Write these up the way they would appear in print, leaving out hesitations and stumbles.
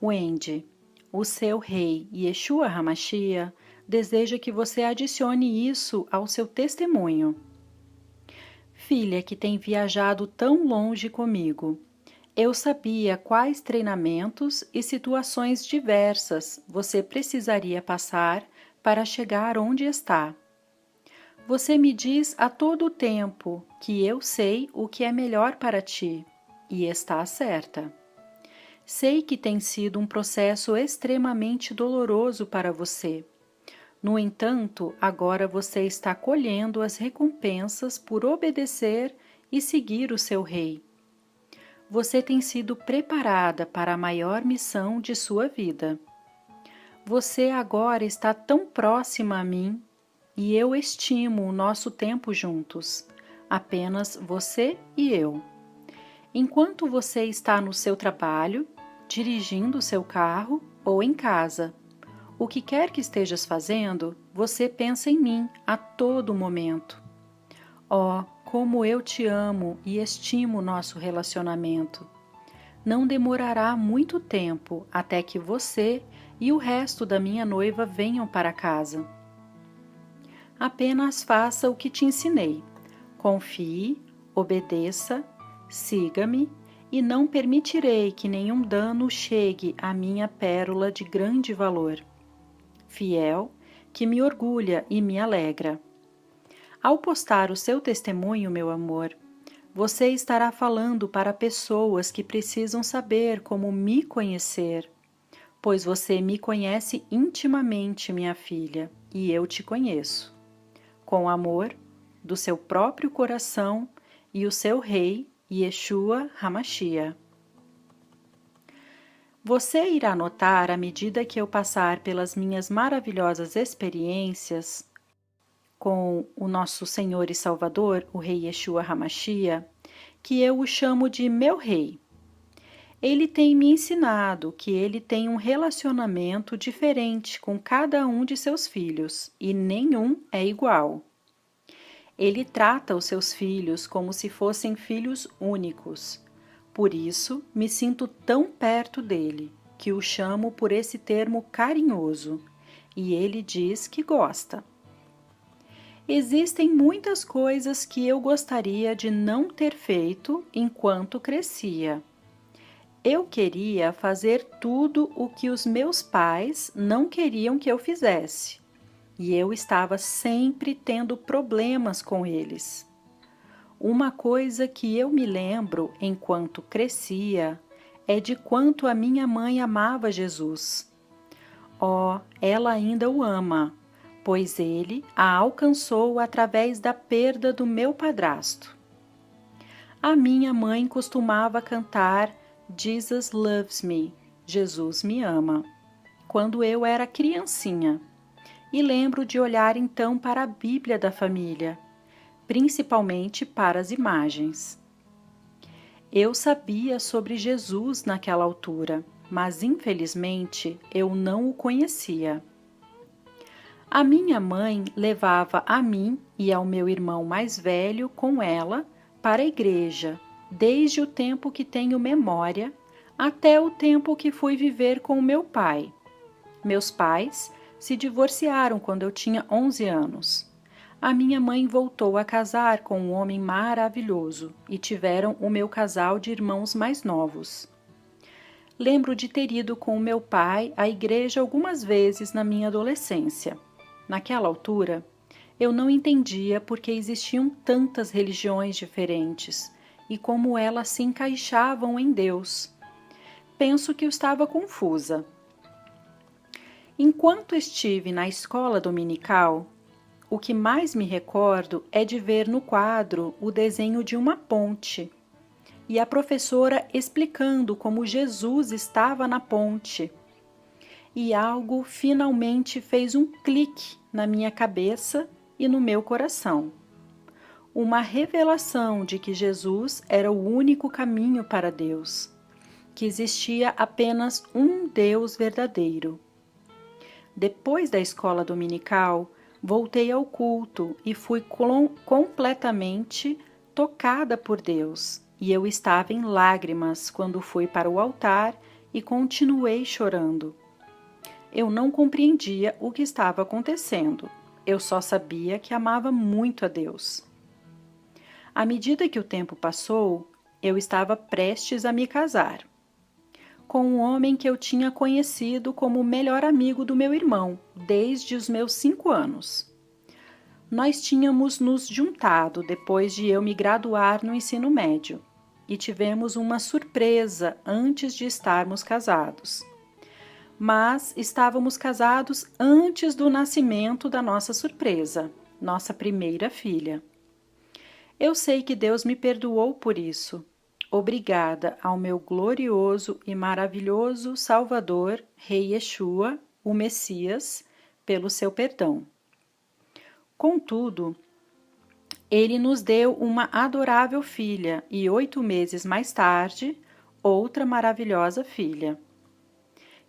Wendy, o seu rei Yeshua HaMashiach deseja que você adicione isso ao seu testemunho. Filha que tem viajado tão longe comigo, eu sabia quais treinamentos e situações diversas você precisaria passar para chegar onde está. Você me diz a todo o tempo que eu sei o que é melhor para ti, e está certa. Sei que tem sido um processo extremamente doloroso para você. No entanto, agora você está colhendo as recompensas por obedecer e seguir o seu rei. Você tem sido preparada para a maior missão de sua vida. Você agora está tão próxima a mim e eu estimo o nosso tempo juntos, apenas você e eu. Enquanto você está no seu trabalho, dirigindo seu carro ou em casa, o que quer que estejas fazendo, você pensa em mim a todo momento. Oh, como eu te amo e estimo nosso relacionamento. Não demorará muito tempo até que você e o resto da minha noiva venham para casa. Apenas faça o que te ensinei. Confie, obedeça, siga-me e não permitirei que nenhum dano chegue à minha pérola de grande valor. Fiel, que me orgulha e me alegra. Ao postar o seu testemunho, meu amor, você estará falando para pessoas que precisam saber como me conhecer, pois você me conhece intimamente, minha filha, e eu te conheço. Com amor, do seu próprio coração e o seu rei, Yeshua HaMashiach. Você irá notar, à medida que eu passar pelas minhas maravilhosas experiências com o nosso Senhor e Salvador, o Rei Yeshua HaMashiach, que eu o chamo de meu Rei. Ele tem me ensinado que ele tem um relacionamento diferente com cada um de seus filhos, e nenhum é igual. Ele trata os seus filhos como se fossem filhos únicos. Por isso, me sinto tão perto dele, que o chamo por esse termo carinhoso, e ele diz que gosta. Existem muitas coisas que eu gostaria de não ter feito enquanto crescia. Eu queria fazer tudo o que os meus pais não queriam que eu fizesse, e eu estava sempre tendo problemas com eles. Uma coisa que eu me lembro enquanto crescia é de quanto a minha mãe amava Jesus. Oh, ela ainda o ama, pois ele a alcançou através da perda do meu padrasto. A minha mãe costumava cantar Jesus Loves Me, Jesus me ama, quando eu era criancinha, e lembro de olhar então para a Bíblia da família, principalmente para as imagens. Eu sabia sobre Jesus naquela altura, mas infelizmente eu não o conhecia. A minha mãe levava a mim e ao meu irmão mais velho com ela para a igreja, desde o tempo que tenho memória até o tempo que fui viver com o meu pai. Meus pais se divorciaram quando eu tinha 11 anos. A minha mãe voltou a casar com um homem maravilhoso e tiveram o meu casal de irmãos mais novos. Lembro de ter ido com o meu pai à igreja algumas vezes na minha adolescência. Naquela altura, eu não entendia por que existiam tantas religiões diferentes e como elas se encaixavam em Deus. Penso que eu estava confusa. Enquanto estive na escola dominical, o que mais me recordo é de ver no quadro o desenho de uma ponte e a professora explicando como Jesus estava na ponte. E algo finalmente fez um clique na minha cabeça e no meu coração. Uma revelação de que Jesus era o único caminho para Deus, que existia apenas um Deus verdadeiro. Depois da escola dominical, voltei ao culto e fui completamente tocada por Deus, e eu estava em lágrimas quando fui para o altar e continuei chorando. Eu não compreendia o que estava acontecendo. Eu só sabia que amava muito a Deus. À medida que o tempo passou, eu estava prestes a me casar com um homem que eu tinha conhecido como o melhor amigo do meu irmão, desde os meus 5 anos. Nós tínhamos nos juntado depois de eu me graduar no ensino médio e tivemos uma surpresa antes de estarmos casados. Mas estávamos casados antes do nascimento da nossa surpresa, nossa primeira filha. Eu sei que Deus me perdoou por isso. Obrigada ao meu glorioso e maravilhoso Salvador, Rei Yeshua, o Messias, pelo seu perdão. Contudo, ele nos deu uma adorável filha e 8 meses mais tarde, outra maravilhosa filha.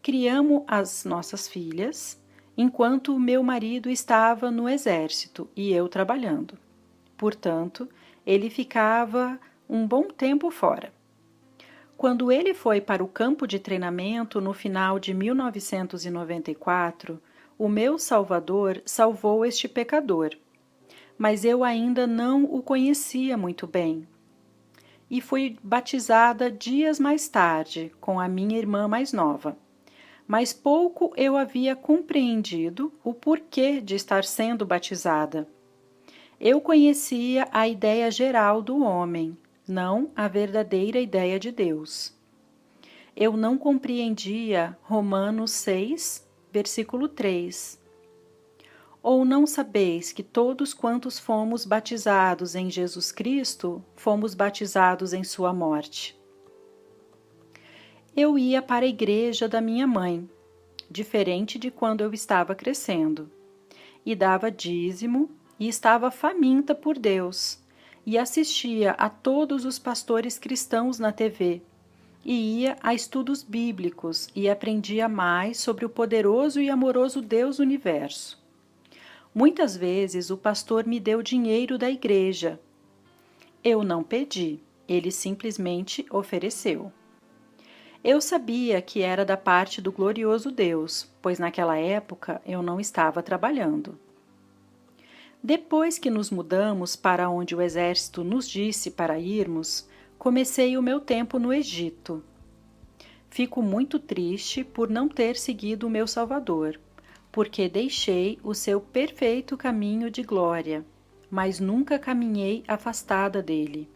Criamos as nossas filhas enquanto o meu marido estava no exército e eu trabalhando. Portanto, ele ficava um bom tempo fora. Quando ele foi para o campo de treinamento no final de 1994, o meu Salvador salvou este pecador, mas eu ainda não o conhecia muito bem. E fui batizada dias mais tarde, com a minha irmã mais nova. Mas pouco eu havia compreendido o porquê de estar sendo batizada. Eu conhecia a ideia geral do homem, não a verdadeira ideia de Deus. Eu não compreendia Romanos 6, versículo 3. Ou não sabeis que todos quantos fomos batizados em Jesus Cristo, fomos batizados em sua morte? Eu ia para a igreja da minha mãe, diferente de quando eu estava crescendo, e dava dízimo e estava faminta por Deus, e assistia a todos os pastores cristãos na TV, e ia a estudos bíblicos e aprendia mais sobre o poderoso e amoroso Deus do universo. Muitas vezes o pastor me deu dinheiro da igreja. Eu não pedi, ele simplesmente ofereceu. Eu sabia que era da parte do glorioso Deus, pois naquela época eu não estava trabalhando. Depois que nos mudamos para onde o exército nos disse para irmos, comecei o meu tempo no Egito. Fico muito triste por não ter seguido o meu Salvador, porque deixei o seu perfeito caminho de glória, mas nunca caminhei afastada dele.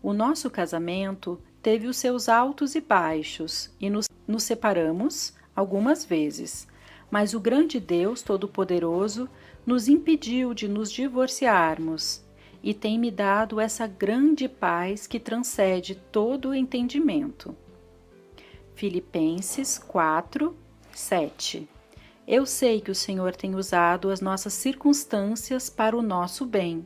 O nosso casamento teve os seus altos e baixos e nos separamos algumas vezes, mas o grande Deus Todo-Poderoso nos impediu de nos divorciarmos e tem me dado essa grande paz que transcende todo o entendimento. Filipenses 4, 7. Eu sei que o Senhor tem usado as nossas circunstâncias para o nosso bem,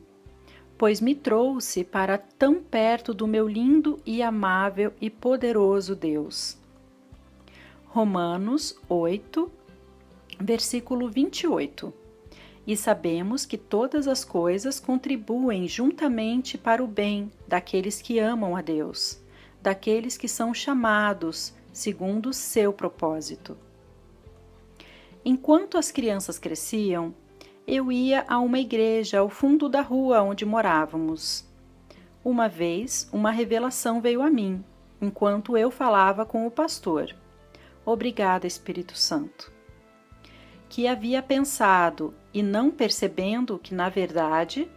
pois me trouxe para tão perto do meu lindo e amável e poderoso Deus. Romanos 8, versículo 28. E sabemos que todas as coisas contribuem juntamente para o bem daqueles que amam a Deus, daqueles que são chamados segundo o seu propósito. Enquanto as crianças cresciam, eu ia a uma igreja ao fundo da rua onde morávamos. Uma vez, uma revelação veio a mim, enquanto eu falava com o pastor. Obrigada, Espírito Santo. Que havia pensado e não percebendo que, na verdade,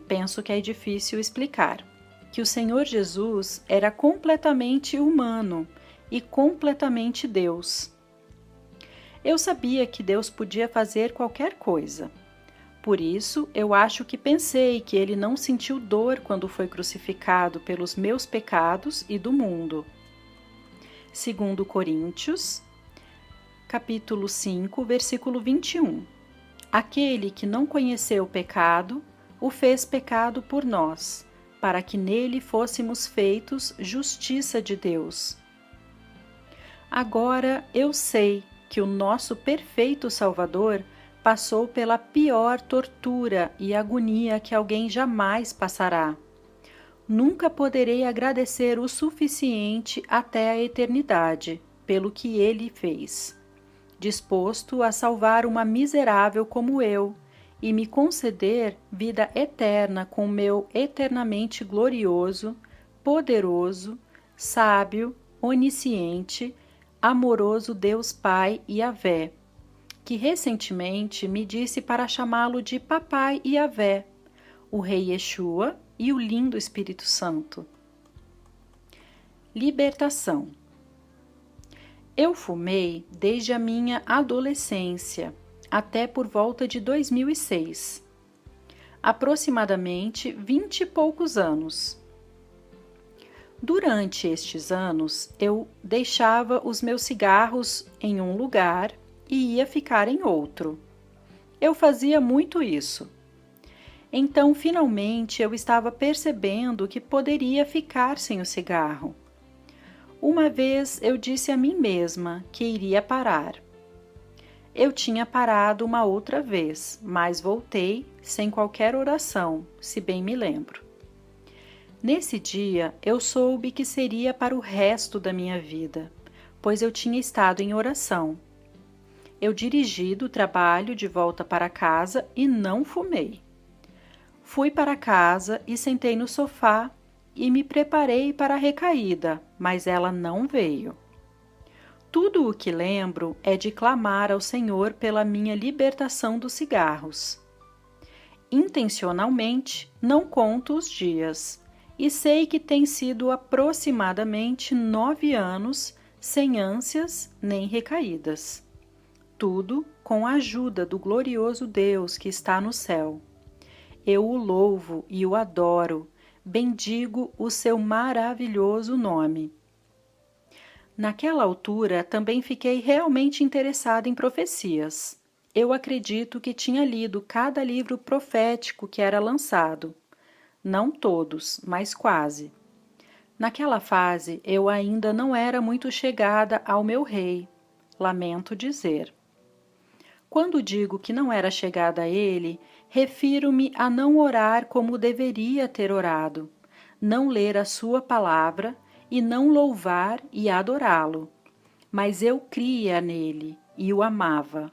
penso que é difícil explicar, que o Senhor Jesus era completamente humano e completamente Deus. Eu sabia que Deus podia fazer qualquer coisa. Por isso, eu acho que pensei que ele não sentiu dor quando foi crucificado pelos meus pecados e do mundo. 2 Coríntios, capítulo 5, versículo 21. Aquele que não conheceu o pecado, o fez pecado por nós, para que nele fôssemos feitos justiça de Deus. Agora eu sei que o nosso perfeito Salvador passou pela pior tortura e agonia que alguém jamais passará. Nunca poderei agradecer o suficiente até a eternidade pelo que ele fez, disposto a salvar uma miserável como eu e me conceder vida eterna com meu eternamente glorioso, poderoso, sábio, onisciente, amoroso Deus Pai Yahvé, que recentemente me disse para chamá-lo de Papai Yahvé, o Rei Yeshua e o lindo Espírito Santo. Libertação. Eu fumei desde a minha adolescência, até por volta de 2006. Aproximadamente 20 e poucos anos. Durante estes anos, eu deixava os meus cigarros em um lugar e ia ficar em outro. Eu fazia muito isso. Então, finalmente, eu estava percebendo que poderia ficar sem o cigarro. Uma vez eu disse a mim mesma que iria parar. Eu tinha parado uma outra vez, mas voltei sem qualquer oração, se bem me lembro. Nesse dia, eu soube que seria para o resto da minha vida, pois eu tinha estado em oração. Eu dirigi do trabalho de volta para casa e não fumei. Fui para casa e sentei no sofá e me preparei para a recaída, mas ela não veio. Tudo o que lembro é de clamar ao Senhor pela minha libertação dos cigarros. Intencionalmente, não conto os dias, e sei que tem sido aproximadamente 9 anos sem ânsias nem recaídas. Tudo com a ajuda do glorioso Deus que está no céu. Eu o louvo e o adoro, bendigo o seu maravilhoso nome. Naquela altura, também fiquei realmente interessada em profecias. Eu acredito que tinha lido cada livro profético que era lançado. Não todos, mas quase. Naquela fase, eu ainda não era muito chegada ao meu rei, lamento dizer. Quando digo que não era chegada a ele, refiro-me a não orar como deveria ter orado, não ler a sua palavra e não louvar e adorá-lo. Mas eu cria nele e o amava,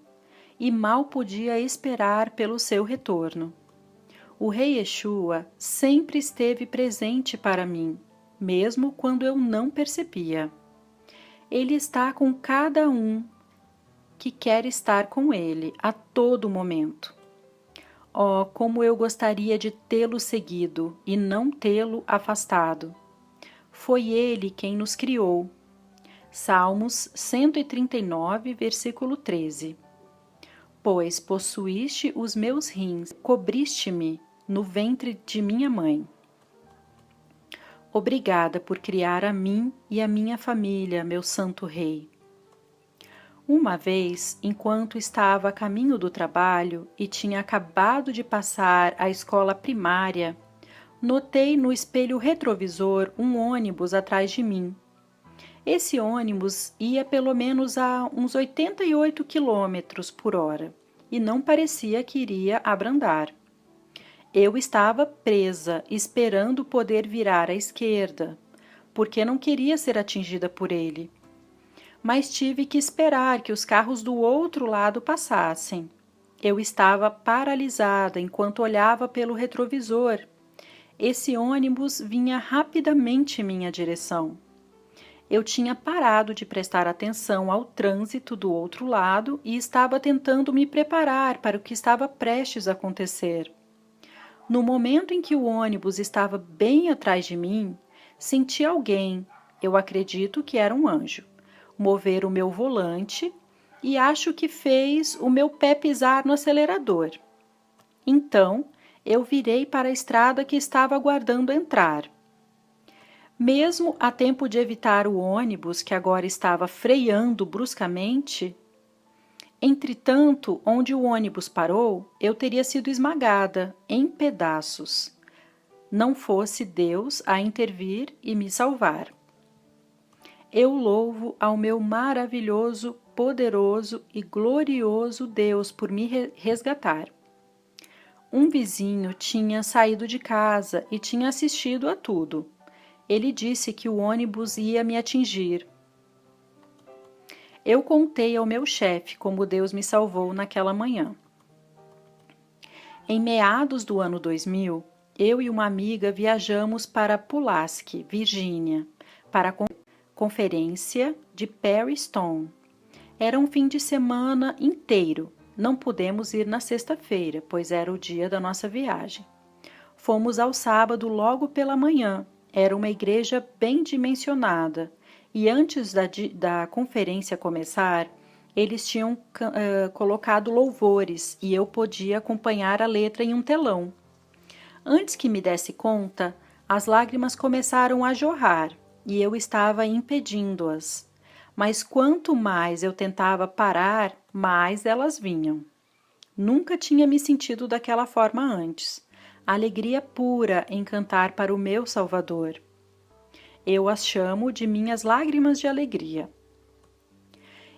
e mal podia esperar pelo seu retorno. O Rei Yeshua sempre esteve presente para mim, mesmo quando eu não percebia. Ele está com cada um que quer estar com ele a todo momento. Oh, como eu gostaria de tê-lo seguido e não tê-lo afastado. Foi ele quem nos criou. Salmos 139, versículo 13. Pois possuíste os meus rins, cobriste-me no ventre de minha mãe. Obrigada por criar a mim e a minha família, meu santo rei. Uma vez, enquanto estava a caminho do trabalho e tinha acabado de passar a escola primária, notei no espelho retrovisor um ônibus atrás de mim. Esse ônibus ia pelo menos a uns 88 quilômetros por hora e não parecia que iria abrandar. Eu estava presa, esperando poder virar à esquerda, porque não queria ser atingida por ele. Mas tive que esperar que os carros do outro lado passassem. Eu estava paralisada enquanto olhava pelo retrovisor. Esse ônibus vinha rapidamente em minha direção. Eu tinha parado de prestar atenção ao trânsito do outro lado e estava tentando me preparar para o que estava prestes a acontecer. No momento em que o ônibus estava bem atrás de mim, senti alguém, eu acredito que era um anjo, mover o meu volante e acho que fez o meu pé pisar no acelerador. Então, eu virei para a estrada que estava aguardando entrar. Mesmo a tempo de evitar o ônibus que agora estava freando bruscamente, entretanto, onde o ônibus parou, eu teria sido esmagada em pedaços, não fosse Deus a intervir e me salvar. Eu louvo ao meu maravilhoso, poderoso e glorioso Deus por me resgatar. Um vizinho tinha saído de casa e tinha assistido a tudo. Ele disse que o ônibus ia me atingir. Eu contei ao meu chefe como Deus me salvou naquela manhã. Em meados do ano 2000, eu e uma amiga viajamos para Pulaski, Virgínia, para a conferência de Perry Stone. Era um fim de semana inteiro. Não pudemos ir na sexta-feira, pois era o dia da nossa viagem. Fomos ao sábado logo pela manhã. Era uma igreja bem dimensionada. E antes da conferência começar, eles tinham colocado louvores e eu podia acompanhar a letra em um telão. Antes que me desse conta, as lágrimas começaram a jorrar e eu estava impedindo-as. Mas quanto mais eu tentava parar, mais elas vinham. Nunca tinha me sentido daquela forma antes. Alegria pura em cantar para o meu Salvador. Eu as chamo de minhas lágrimas de alegria.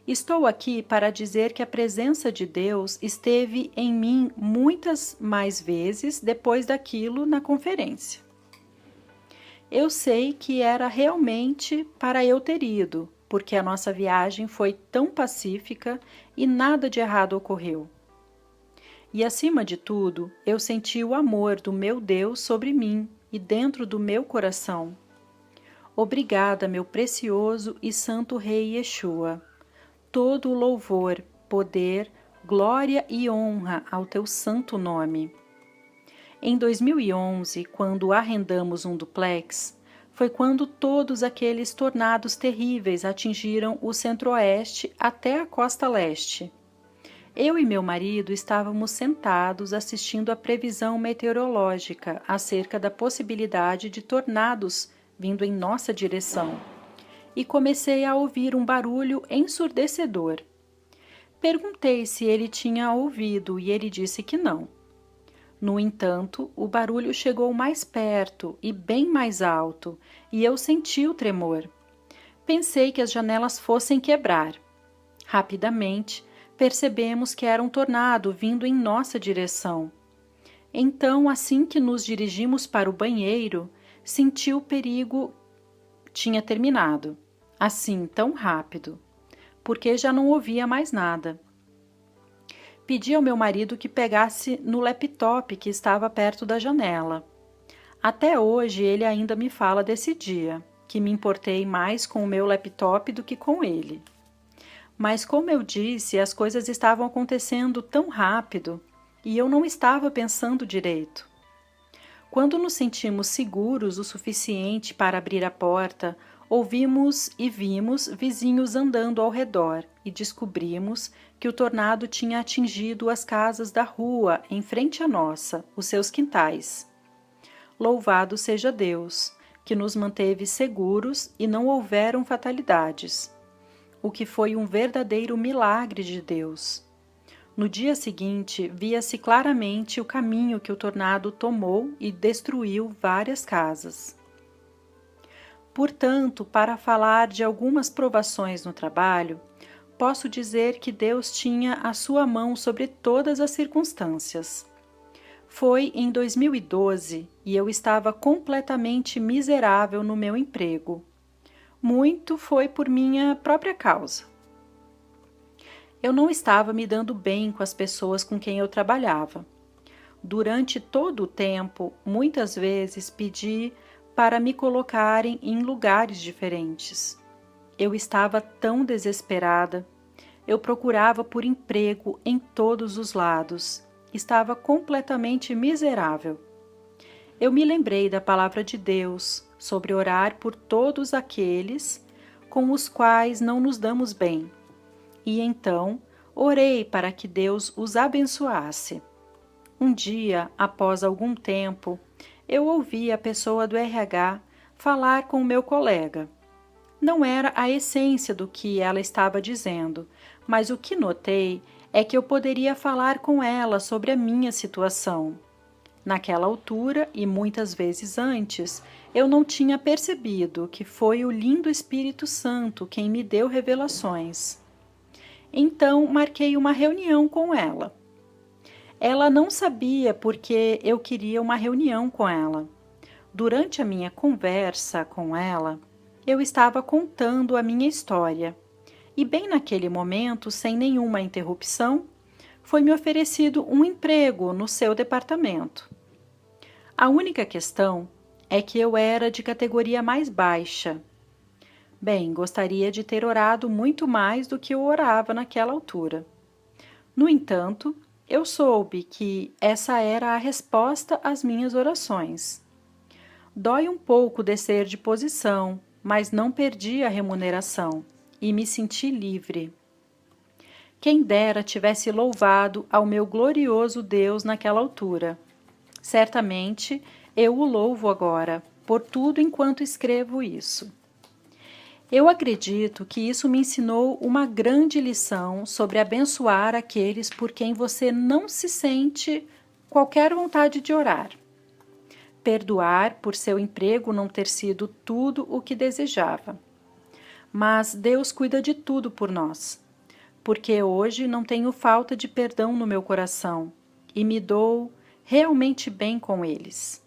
Estou aqui para dizer que a presença de Deus esteve em mim muitas mais vezes depois daquilo na conferência. Eu sei que era realmente para eu ter ido, porque a nossa viagem foi tão pacífica e nada de errado ocorreu. E acima de tudo, eu senti o amor do meu Deus sobre mim e dentro do meu coração. Obrigada, meu precioso e santo Rei Yeshua. Todo louvor, poder, glória e honra ao teu santo nome. Em 2011, quando arrendamos um duplex, foi quando todos aqueles tornados terríveis atingiram o centro-oeste até a costa leste. Eu e meu marido estávamos sentados assistindo a previsão meteorológica acerca da possibilidade de tornados vindo em nossa direção, e comecei a ouvir um barulho ensurdecedor. Perguntei se ele tinha ouvido e ele disse que não. No entanto, o barulho chegou mais perto e bem mais alto, e eu senti o tremor. Pensei que as janelas fossem quebrar. Rapidamente, percebemos que era um tornado vindo em nossa direção. Então, assim que nos dirigimos para o banheiro, senti o perigo tinha terminado. Assim, tão rápido, porque já não ouvia mais nada. Pedi ao meu marido que pegasse no laptop que estava perto da janela. Até hoje ele ainda me fala desse dia, que me importei mais com o meu laptop do que com ele. Mas como eu disse, as coisas estavam acontecendo tão rápido e eu não estava pensando direito. Quando nos sentimos seguros o suficiente para abrir a porta, ouvimos e vimos vizinhos andando ao redor e descobrimos que o tornado tinha atingido as casas da rua em frente à nossa, os seus quintais. Louvado seja Deus, que nos manteve seguros e não houveram fatalidades, o que foi um verdadeiro milagre de Deus. No dia seguinte, via-se claramente o caminho que o tornado tomou e destruiu várias casas. Portanto, para falar de algumas provações no trabalho, posso dizer que Deus tinha a sua mão sobre todas as circunstâncias. Foi em 2012 e eu estava completamente miserável no meu emprego. Muito foi por minha própria causa. Eu não estava me dando bem com as pessoas com quem eu trabalhava. Durante todo o tempo, muitas vezes pedi para me colocarem em lugares diferentes. Eu estava tão desesperada. Eu procurava por emprego em todos os lados. Estava completamente miserável. Eu me lembrei da palavra de Deus sobre orar por todos aqueles com os quais não nos damos bem. E então, orei para que Deus os abençoasse. Um dia, após algum tempo, eu ouvi a pessoa do RH falar com o meu colega. Não era a essência do que ela estava dizendo, mas o que notei é que eu poderia falar com ela sobre a minha situação. Naquela altura, e muitas vezes antes, eu não tinha percebido que foi o lindo Espírito Santo quem me deu revelações. Então, marquei uma reunião com ela. Ela não sabia porque eu queria uma reunião com ela. Durante a minha conversa com ela, eu estava contando a minha história. E bem naquele momento, sem nenhuma interrupção, foi-me oferecido um emprego no seu departamento. A única questão é que eu era de categoria mais baixa. Bem, gostaria de ter orado muito mais do que eu orava naquela altura. No entanto, eu soube que essa era a resposta às minhas orações. Dói um pouco descer de posição, mas não perdi a remuneração e me senti livre. Quem dera tivesse louvado ao meu glorioso Deus naquela altura. Certamente eu o louvo agora, por tudo enquanto escrevo isso. Eu acredito que isso me ensinou uma grande lição sobre abençoar aqueles por quem você não se sente qualquer vontade de orar. Perdoar por seu emprego não ter sido tudo o que desejava. Mas Deus cuida de tudo por nós, porque hoje não tenho falta de perdão no meu coração e me dou realmente bem com eles.